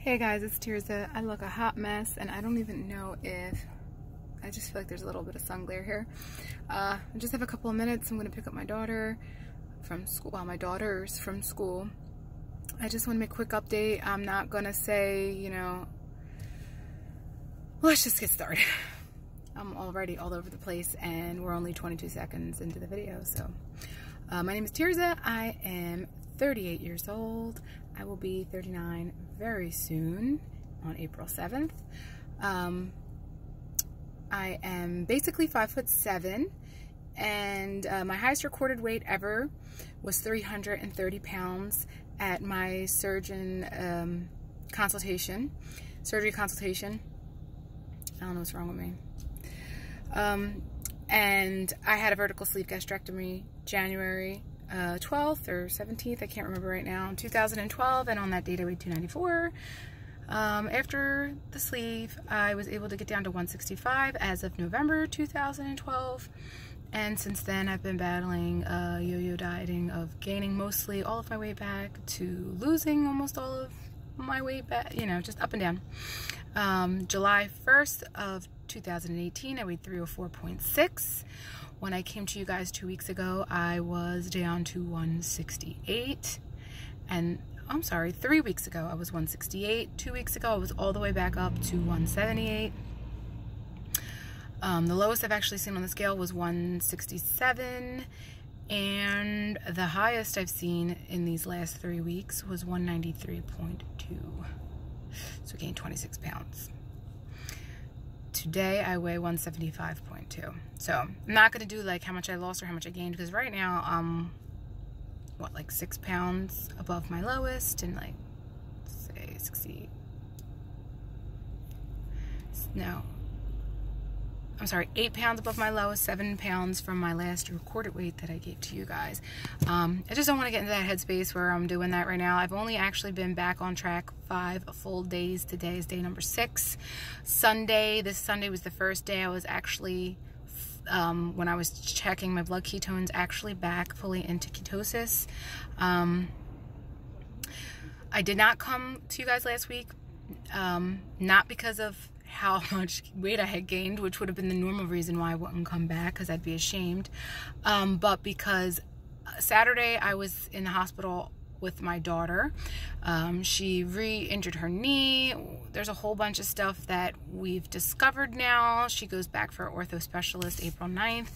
Hey guys, it's Tirza. I look a hot mess and I don't even know if, I just feel like there's a little bit of sun glare here. I just have a couple of minutes. I'm going to pick up my daughter from school, well, my daughters from school. I just want to make a quick update. I'm not going to say, you know, let's just get started. I'm already all over the place and we're only 22 seconds into the video. So my name is Tirza. I am 38 years old. I will be 39 very soon on April 7th. I am basically 5'7", and my highest recorded weight ever was 330 pounds at my surgery consultation. I don't know what's wrong with me. And I had a vertical sleeve gastrectomy January 12th or 17th, I can't remember right now, 2012, and on that date I weighed 294. After the sleeve, I was able to get down to 165 as of November 2012, and since then I've been battling yo-yo dieting of gaining mostly all of my weight back to losing almost all of my weight back, you know, just up and down. July 1st of 2018, I weighed 304.6. When I came to you guys 2 weeks ago, I was down to 168, and I'm sorry, 3 weeks ago I was 168. 2 weeks ago I was all the way back up to 178. The lowest I've actually seen on the scale was 167, and the highest I've seen in these last 3 weeks was 193.2. So I gained 26 pounds. Today I weigh 175.2. So I'm not going to do like how much I lost or how much I gained, because right now I'm what, like 6 pounds above my lowest, and like say 60, no, I'm sorry, 8 pounds above my lowest, 7 pounds from my last recorded weight that I gave to you guys. I just don't want to get into that headspace where I'm doing that right now. I've only actually been back on track 5 full days. Today is day number 6. This Sunday was the first day I was actually, when I was checking my blood ketones, actually back fully into ketosis. I did not come to you guys last week, not because of how much weight I had gained, which would have been the normal reason why I wouldn't come back, because I'd be ashamed, but because Saturday I was in the hospital with my daughter. She re-injured her knee. There's a whole bunch of stuff that we've discovered now. She goes back for an ortho specialist April 9th.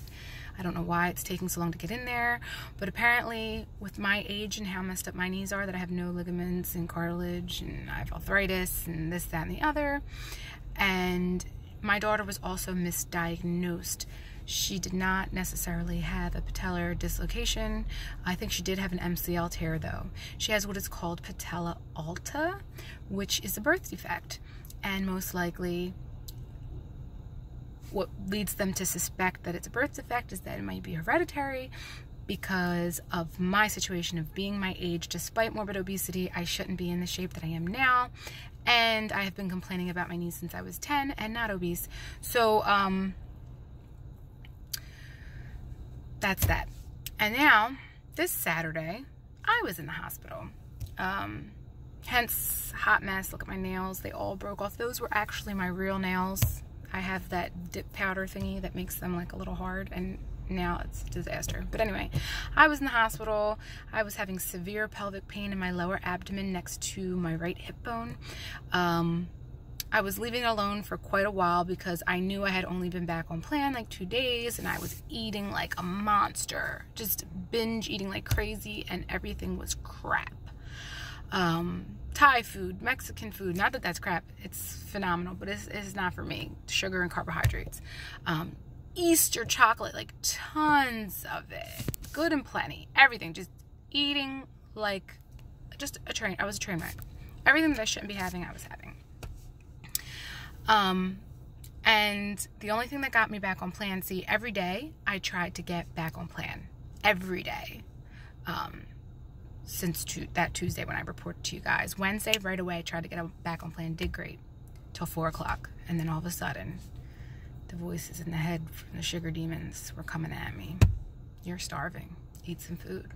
I don't know why it's taking so long to get in there, but apparently with my age and how messed up my knees are, that I have no ligaments and cartilage, and I have arthritis and this, that, and the other. And my daughter was also misdiagnosed. She did not necessarily have a patellar dislocation. I think she did have an MCL tear though. She has what is called patella alta, which is a birth defect. And most likely what leads them to suspect that it's a birth defect is that it might be hereditary. Because of my situation of being my age, despite morbid obesity, I shouldn't be in the shape that I am now. And I have been complaining about my knees since I was 10 and not obese. So, that's that. And now, this Saturday, I was in the hospital. Hence, hot mess. Look at my nails. They all broke off. Those were actually my real nails. I have that dip powder thingy that makes them like a little hard, and now it's a disaster. But anyway, I was in the hospital. I was having severe pelvic pain in my lower abdomen next to my right hip bone. I was leaving it alone for quite a while because I knew I had only been back on plan like 2 days, and I was eating like a monster, just binge eating like crazy, and everything was crap. Thai food, Mexican food, not that that's crap, it's phenomenal, but it's not for me. Sugar and carbohydrates. Easter chocolate, like tons of it, good and plenty, everything, just eating like just a train. I was a train wreck. Everything that I shouldn't be having, I was having. And the only thing that got me back on plan, see, every day I tried to get back on plan, every day, since that Tuesday when I reported to you guys. Wednesday, right away, I tried to get back on plan, did great, till 4 o'clock, and then all of a sudden, the voices in the head from the sugar demons were coming at me. You're starving. Eat some food.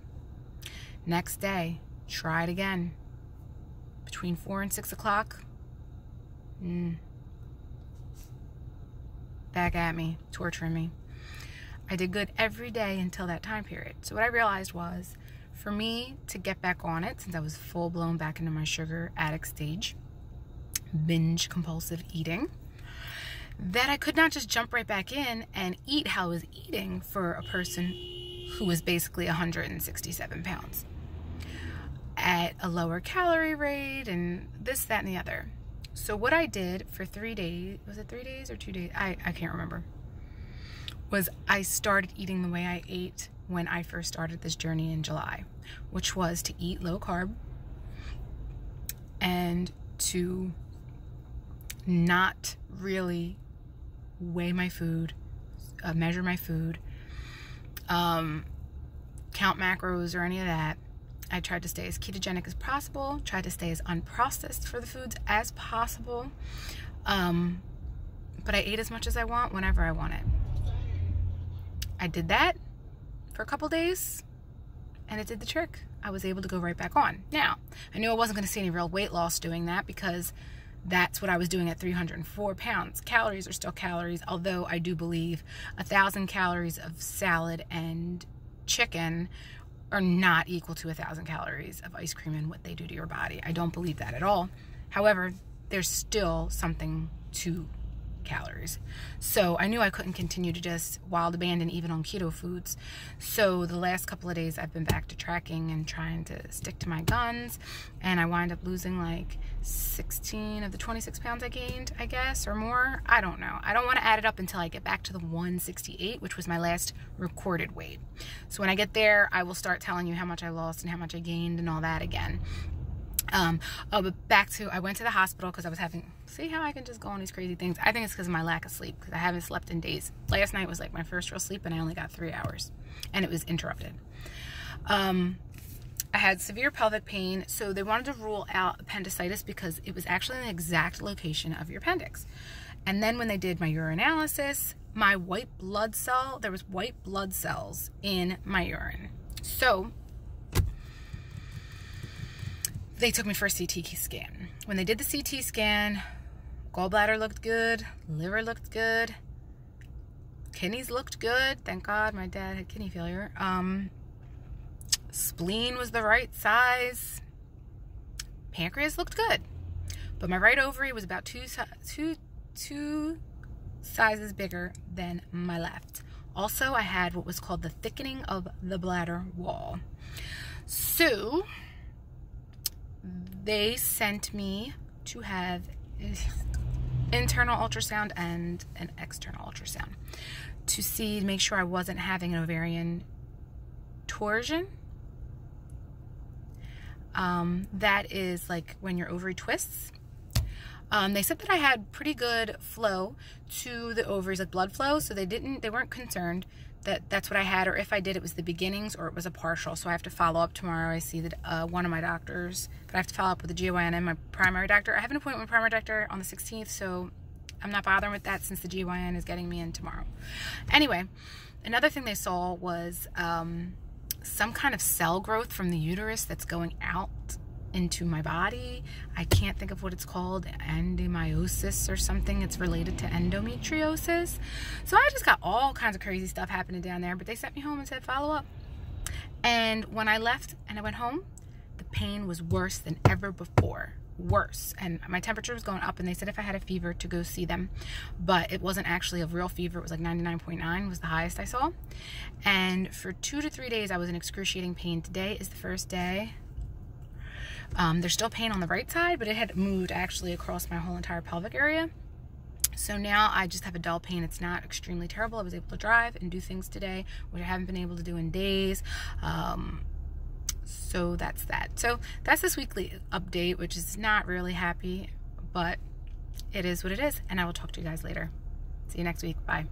Next day, try it again. between 4 and 6 o'clock, back at me, torturing me. I did good every day until that time period. So what I realized was, for me to get back on it, since I was full blown back into my sugar addict stage, binge compulsive eating, that I could not just jump right back in and eat how I was eating for a person who was basically 167 pounds at a lower calorie rate and this, that, and the other. So what I did for 3 days, was it 3 days or 2 days? I can't remember. Was I started eating the way I ate when I first started this journey in July, which was to eat low carb and to not really weigh my food, measure my food, count macros or any of that. I tried to stay as ketogenic as possible, tried to stay as unprocessed for the foods as possible, but I ate as much as I want whenever I want it. I did that for a couple days and it did the trick. I was able to go right back on. Now, I knew I wasn't going to see any real weight loss doing that because that's what I was doing at 304 pounds. Calories are still calories, although I do believe 1,000 calories of salad and chicken are not equal to 1,000 calories of ice cream and what they do to your body. I don't believe that at all. However, there's still something to calories. So I knew I couldn't continue to just wild abandon even on keto foods. So the last couple of days I've been back to tracking and trying to stick to my guns, and I wind up losing like 16 of the 26 pounds I gained, I guess, or more. I don't know. I don't want to add it up until I get back to the 168, which was my last recorded weight. So when I get there, I will start telling you how much I lost and how much I gained and all that again. But back to, I went to the hospital because I was having, see how I can just go on these crazy things. I think it's because of my lack of sleep, because I haven't slept in days. Last night was like my first real sleep and I only got 3 hours and it was interrupted. I had severe pelvic pain, so they wanted to rule out appendicitis because it was actually in the exact location of your appendix. And then when they did my urinalysis, my white blood cell, there was white blood cells in my urine. So they took me for a CT scan. When they did the CT scan, gallbladder looked good, liver looked good, kidneys looked good. Thank God my dad had kidney failure. Spleen was the right size. Pancreas looked good. But my right ovary was about two sizes bigger than my left. Also, I had what was called the thickening of the bladder wall. So they sent me to have internal ultrasound and an external ultrasound to see, make sure I wasn't having an ovarian torsion. That is like when your ovary twists. They said that I had pretty good flow to the ovaries, like blood flow, so they weren't concerned that that's what I had, or if I did, it was the beginnings or it was a partial. So I have to follow up tomorrow. I see that one of my doctors, but I have to follow up with the GYN, my primary doctor. I have an appointment with my primary doctor on the 16th, so I'm not bothering with that since the GYN is getting me in tomorrow. Anyway, another thing they saw was some kind of cell growth from the uterus that's going out into my body. I can't think of what it's called, endomyosis or something. It's related to endometriosis. So I just got all kinds of crazy stuff happening down there, but they sent me home and said follow up. And when I left and I went home, the pain was worse than ever before. Worse. And my temperature was going up, and they said if I had a fever to go see them, but it wasn't actually a real fever. It was like 99.9 was the highest I saw. And for 2 to 3 days I was in excruciating pain. Today is the first day. There's still pain on the right side, but it had moved actually across my whole entire pelvic area. So now I just have a dull pain. It's not extremely terrible. I was able to drive and do things today, which I haven't been able to do in days. So that's that. So that's this weekly update, which is not really happy, but it is what it is. And I will talk to you guys later. See you next week. Bye.